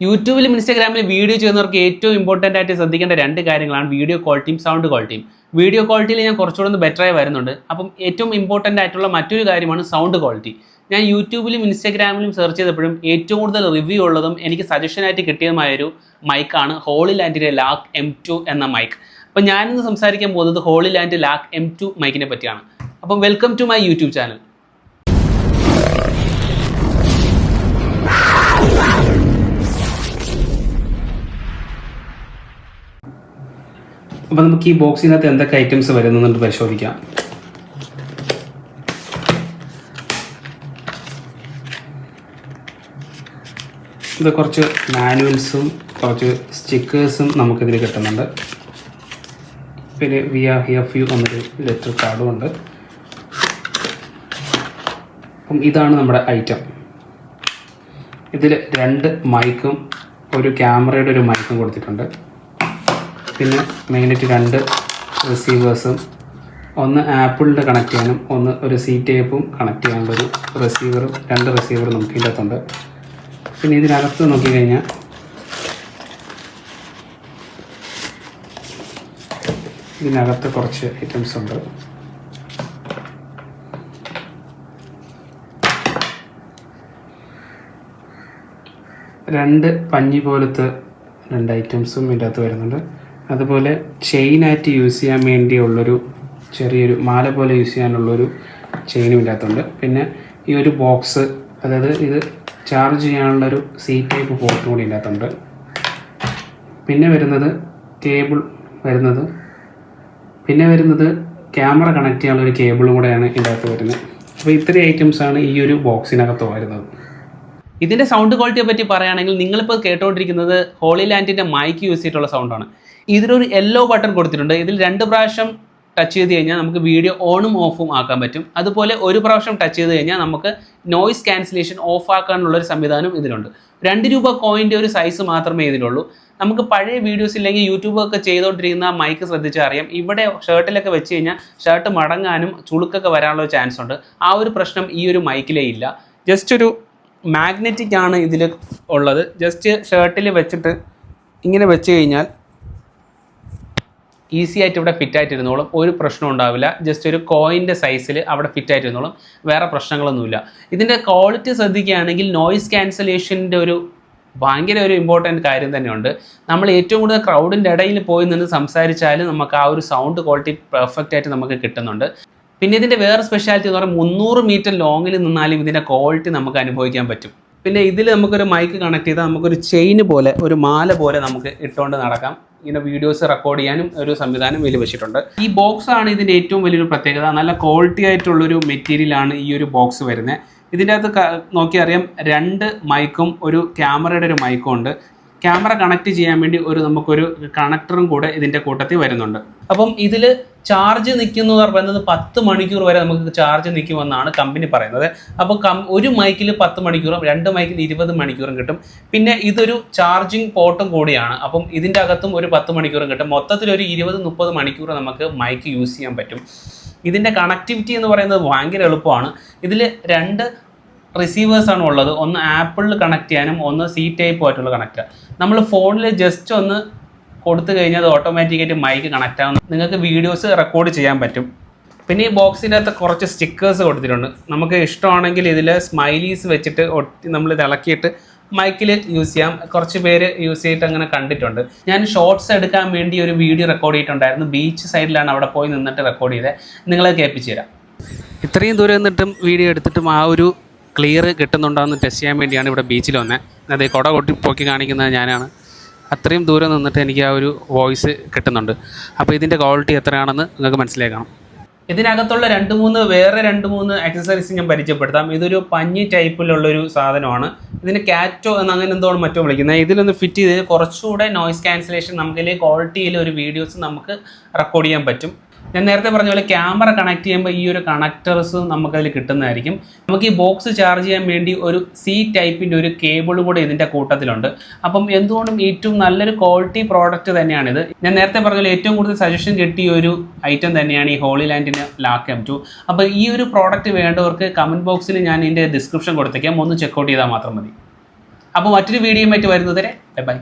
യൂട്യൂബിലും ഇൻസ്റ്റാഗ്രാമിലും വീഡിയോ ചെയ്യുന്നവർക്ക് ഏറ്റവും ഇമ്പോർട്ടൻ്റ് ആയിട്ട് ശ്രദ്ധിക്കേണ്ട രണ്ട് കാര്യങ്ങളാണ് വീഡിയോ ക്വാളിറ്റിയും സൗണ്ട് ക്വാളിറ്റിയും. വീഡിയോ ക്വാളിറ്റിയിൽ ഞാൻ കുറച്ചുകൂടെ ഒന്ന് ബെറ്ററായി വരുന്നുണ്ട്. അപ്പം ഏറ്റവും ഇമ്പോർട്ടൻ്റ് ആയിട്ടുള്ള മറ്റൊരു കാര്യമാണ് സൗണ്ട് ക്വാളിറ്റി. ഞാൻ യൂട്യൂബിലും ഇൻസ്റ്റാഗ്രാമിലും സെർച്ച് ചെയ്തപ്പോഴും ഏറ്റവും കൂടുതൽ റിവ്യൂ ഉള്ളതും എനിക്ക് സജഷനായിട്ട് കിട്ടിയതുമായൊരു മൈക്കാണ് ഹോളിലാൻഡിൻ്റെ ലാക് M2 എന്ന മൈക്ക്. അപ്പം ഞാനിന്ന് സംസാരിക്കാൻ പോകുന്നത് ഹോളിലാൻഡ് ലാക് M2 മൈക്കിനെ പറ്റിയാണ്. അപ്പം welcome to my YouTube channel. അപ്പോൾ നമുക്ക് ഈ ബോക്സിനകത്ത് എന്തൊക്കെ ഐറ്റംസ് വരുന്നുണ്ട് പരിശോധിക്കാം. ഇത് കുറച്ച് മാനുവൽസും കുറച്ച് സ്റ്റിക്കേഴ്സും നമുക്കിതിൽ കിട്ടുന്നുണ്ട്. പിന്നെ വി ആർ ഹിയർ ഫ്യൂ എന്നൊരു ലെറ്റർ കാർഡും ഉണ്ട്. അപ്പം ഇതാണ് നമ്മുടെ ഐറ്റം. ഇതിൽ 2 മൈക്കും ഒരു ക്യാമറയുടെ ഒരു മൈക്കും കൊടുത്തിട്ടുണ്ട്. പിന്നെ മെയിനായിട്ട് 2 റിസീവേഴ്സും, ഒന്ന് ആപ്പിളിൻ്റെ കണക്ട് ചെയ്യാനും ഒന്ന് ഒരു സി ടേപ്പും കണക്ട് ചെയ്യാനുള്ളൊരു റിസീവറും 2 റിസീവറും നമുക്ക് ഇതിനകത്തുണ്ട്. പിന്നെ ഇതിനകത്ത് നോക്കിക്കഴിഞ്ഞാൽ ഇതിനകത്ത് കുറച്ച് ഐറ്റംസ് ഉണ്ട്. രണ്ട് പഞ്ഞി പോലത്തെ 2 ഐറ്റംസും ഇതിനകത്ത് വരുന്നുണ്ട്. അതുപോലെ ചെയിനായിട്ട് യൂസ് ചെയ്യാൻ വേണ്ടിയുള്ളൊരു ചെറിയൊരു മാല പോലെ യൂസ് ചെയ്യാനുള്ളൊരു ചെയിനും ഇതിനകത്തുണ്ട്. പിന്നെ ഈ ഒരു ബോക്സ്, അതായത് ഇത് ചാർജ് ചെയ്യാനുള്ളൊരു സി ടൈപ്പ് പോർട്ടും കൂടി ഇതിനകത്തുണ്ട്. പിന്നെ വരുന്നത് കേബിൾ വരുന്നത് ക്യാമറ കണക്ട് ചെയ്യാനുള്ളൊരു കേബിളും കൂടെയാണ് ഇതിനകത്ത് വരുന്നത്. അപ്പോൾ ഇത്രയും ഐറ്റംസാണ് ഈ ഒരു ബോക്സിനകത്ത് വരുന്നത്. ഇതിൻ്റെ സൗണ്ട് ക്വാളിറ്റിയെ പറ്റി പറയുകയാണെങ്കിൽ നിങ്ങളിപ്പോൾ കേട്ടുകൊണ്ടിരിക്കുന്നത് ഹോളിലാൻഡിൻ്റെ മൈക്ക് യൂസ് ചെയ്തിട്ടുള്ള സൗണ്ടാണ്. ഇതിലൊരു യെല്ലോ ബട്ടൺ കൊടുത്തിട്ടുണ്ട്. ഇതിൽ 2 പ്രാവശ്യം ടച്ച് ചെയ്ത് കഴിഞ്ഞാൽ നമുക്ക് വീഡിയോ ഓണും ഓഫും ആക്കാൻ പറ്റും. അതുപോലെ ഒരു പ്രാവശ്യം ടച്ച് ചെയ്ത് കഴിഞ്ഞാൽ നമുക്ക് നോയിസ് ക്യാൻസലേഷൻ ഓഫ് ആക്കാനുള്ളൊരു സംവിധാനം ഇതിലുണ്ട്. 2 രൂപ കോയിൻ്റെ ഒരു സൈസ് മാത്രമേ ഇതിലുള്ളൂ. നമുക്ക് പഴയ വീഡിയോസ് ഇല്ലെങ്കിൽ യൂട്യൂബൊക്കെ ചെയ്തുകൊണ്ടിരിക്കുന്ന മൈക്ക് ശ്രദ്ധിച്ചാൽ അറിയാം, ഇവിടെ ഷർട്ടിലൊക്കെ വെച്ച് കഴിഞ്ഞാൽ ഷർട്ട് മടങ്ങാനും ചുളുക്കൊക്കെ വരാനുള്ള ചാൻസ് ഉണ്ട്. ആ ഒരു പ്രശ്നം ഈ ഒരു മൈക്കിലേ ഇല്ല. ജസ്റ്റ് ഒരു മാഗ്നറ്റിക് ആണ് ഇതിൽ ഉള്ളത്. ജസ്റ്റ് ഷർട്ടിൽ വെച്ചിട്ട് ഇങ്ങനെ വെച്ച് കഴിഞ്ഞാൽ ഈസി ആയിട്ട് ഇവിടെ ഫിറ്റായിട്ടിരുന്നോളും, ഒരു പ്രശ്നം ഉണ്ടാവില്ല. ജസ്റ്റ് ഒരു കോയിൻ്റെ സൈസിൽ അവിടെ ഫിറ്റായിട്ടിരുന്നോളും, വേറെ പ്രശ്നങ്ങളൊന്നുമില്ല. ഇതിൻ്റെ ക്വാളിറ്റി ശ്രദ്ധിക്കുകയാണെങ്കിൽ നോയിസ് ക്യാൻസലേഷൻ്റെ ഒരു ഭയങ്കര ഒരു ഇമ്പോർട്ടൻറ്റ് കാര്യം തന്നെയുണ്ട്. നമ്മൾ ഏറ്റവും കൂടുതൽ ക്രൗഡിൻ്റെ ഇടയിൽ പോയി നിന്ന് സംസാരിച്ചാൽ നമുക്ക് ആ ഒരു സൗണ്ട് ക്വാളിറ്റി പെർഫെക്റ്റ് ആയിട്ട് നമുക്ക് കിട്ടുന്നുണ്ട്. പിന്നെ ഇതിൻ്റെ വേറെ സ്പെഷ്യാലിറ്റി എന്ന് പറയുമ്പോൾ 300 മീറ്റർ ലോങ്ങിൽ നിന്നാലും ഇതിൻ്റെ ക്വാളിറ്റി നമുക്ക് അനുഭവിക്കാൻ പറ്റും. പിന്നെ ഇതിൽ നമുക്കൊരു മൈക്ക് കണക്ട് ചെയ്താൽ നമുക്കൊരു ചെയിൻ പോലെ, ഒരു മാല പോലെ നമുക്ക് ഇട്ടുകൊണ്ട് നടക്കാം. ഇങ്ങനെ വീഡിയോസ് റെക്കോർഡ് ചെയ്യാനും ഒരു സംവിധാനം ഇതിൽ വെച്ചിട്ടുണ്ട്. ഈ ബോക്സ് ആണ് ഇതിൻ്റെ ഏറ്റവും വലിയൊരു പ്രത്യേകത. നല്ല ക്വാളിറ്റി ആയിട്ടുള്ളൊരു മെറ്റീരിയലാണ് ഈ ഒരു ബോക്സ് വരുന്നത്. ഇതിൻ്റെ അകത്ത് നോക്കിയാൽ അറിയാം, 2 മൈക്കും ഒരു ക്യാമറയുടെ ഒരു മൈക്കും ഉണ്ട്. ക്യാമറ കണക്ട് ചെയ്യാൻ വേണ്ടി നമുക്കൊരു കണക്ടറും കൂടെ ഇതിൻ്റെ കൂട്ടത്തിൽ വരുന്നുണ്ട്. അപ്പം ഇതിൽ ചാർജ് നിൽക്കുന്നു പറയുന്നത് 10 മണിക്കൂർ വരെ നമുക്ക് ചാർജ് നിൽക്കുമെന്നാണ് കമ്പനി പറയുന്നത്. അപ്പോൾ ഒരു മൈക്കിൽ 10 മണിക്കൂറും 2 മൈക്കിൽ 20 മണിക്കൂറും കിട്ടും. പിന്നെ ഇതൊരു ചാർജിങ് പോർട്ടും കൂടിയാണ്. അപ്പം ഇതിൻ്റെ അകത്തും ഒരു 10 മണിക്കൂറും കിട്ടും. മൊത്തത്തിൽ ഒരു 20-30 മണിക്കൂർ നമുക്ക് മൈക്ക് യൂസ് ചെയ്യാൻ പറ്റും. ഇതിൻ്റെ കണക്ടിവിറ്റി എന്ന് പറയുന്നത് ഭയങ്കര എളുപ്പമാണ്. ഇതിൽ 2 റിസീവേഴ്സാണ് ഉള്ളത്. ഒന്ന് ആപ്പിളിൽ കണക്ട് ചെയ്യാനും ഒന്ന് സി ടൈപ്പ് ആയിട്ടുള്ള കണക്റ്റ്. നമ്മൾ ഫോണിൽ ജസ്റ്റ് ഒന്ന് കൊടുത്തു കഴിഞ്ഞാൽ അത് ഓട്ടോമാറ്റിക്കായിട്ട് മൈക്ക് കണക്റ്റ് ആകും. നിങ്ങൾക്ക് വീഡിയോസ് റെക്കോർഡ് ചെയ്യാൻ പറ്റും. പിന്നെ ഈ ബോക്സിൻ്റെ അകത്ത് കുറച്ച് സ്റ്റിക്കേഴ്സ് കൊടുത്തിട്ടുണ്ട്. നമുക്ക് ഇഷ്ടമാണെങ്കിൽ ഇതിൽ സ്മൈലീസ് വെച്ചിട്ട് നമ്മളിത് ഇളക്കിയിട്ട് മൈക്കിൽ യൂസ് ചെയ്യാം. കുറച്ച് പേര് യൂസ് ചെയ്തിട്ട് അങ്ങനെ കണ്ടിട്ടുണ്ട്. ഞാൻ ഷോർട്സ് എടുക്കാൻ വേണ്ടി ഒരു വീഡിയോ റെക്കോർഡ് ചെയ്തിട്ടുണ്ടായിരുന്നു. ബീച്ച് സൈഡിലാണ് അവിടെ പോയി നിന്നിട്ട് റെക്കോർഡ് ചെയ്തത്. നിങ്ങളത് കേൾപ്പിച്ചു തരാം. ഇത്രയും ദൂരം നിന്നിട്ടും വീഡിയോ എടുത്തിട്ടും ആ ഒരു ക്ലിയർ കിട്ടുന്നുണ്ടോ എന്ന് ടെസ്റ്റ് ചെയ്യാൻ വേണ്ടിയാണ് ഇവിടെ ബീച്ചിൽ വന്നത്. അതേ കുട പൊക്കി കാണിക്കുന്നത് ഞാനാണ്. അത്രയും ദൂരം നിന്നിട്ട് എനിക്ക് ആ ഒരു വോയിസ് കിട്ടുന്നുണ്ട്. അപ്പോൾ ഇതിൻ്റെ ക്വാളിറ്റി എത്രയാണെന്ന് നിങ്ങൾക്ക് മനസ്സിലാക്കണം. ഇതിനകത്തുള്ള 2-3 ആക്സസറീസ് ഞാൻ പരിചയപ്പെടുത്താം. ഇതൊരു പഞ്ഞി ടൈപ്പിലുള്ളൊരു സാധനമാണ്. ഇതിന് കാറ്റോ എന്ന് അങ്ങനെ എന്തോണം മറ്റോ വിളിക്കുന്നത്. ഇതിലൊന്ന് ഫിറ്റ് ചെയ്ത് കുറച്ചുകൂടെ നോയിസ് ക്യാൻസലേഷൻ നമുക്കിതിൽ ക്വാളിറ്റിയിൽ ഒരു വീഡിയോസ് നമുക്ക് റെക്കോർഡ് ചെയ്യാൻ പറ്റും. ഞാൻ നേരത്തെ പറഞ്ഞ പോലെ ക്യാമറ കണക്ട് ചെയ്യുമ്പോൾ ഈ ഒരു കണക്ടേഴ്സ് നമുക്കതിൽ കിട്ടുന്നതായിരിക്കും. നമുക്ക് ഈ ബോക്സ് ചാർജ് ചെയ്യാൻ വേണ്ടി ഒരു സി ടൈപ്പിൻ്റെ ഒരു കേബിളും കൂടെ ഇതിൻ്റെ കൂട്ടത്തിലുണ്ട്. അപ്പം എന്തുകൊണ്ടും ഏറ്റവും നല്ലൊരു ക്വാളിറ്റി പ്രോഡക്റ്റ് തന്നെയാണിത്. ഞാൻ നേരത്തെ പറഞ്ഞ പോലെ ഏറ്റവും കൂടുതൽ സജഷൻ കിട്ടിയ ഒരു ഐറ്റം തന്നെയാണ് ഈ ഹോളിലാൻഡിൻ്റെ ലാക് M2. അപ്പോൾ ഈ ഒരു പ്രോഡക്റ്റ് വേണ്ടവർക്ക് കമൻറ്റ് ബോക്സിൽ ഞാൻ ഇതിൻ്റെ ഡിസ്ക്രിപ്ഷൻ കൊടുത്തേക്കാം, ഒന്ന് ചെക്കൗട്ട് ചെയ്താൽ മാത്രം മതി. അപ്പോൾ മറ്റൊരു വീഡിയോയുമായിട്ട് വരുന്നതുവരെ ബൈ.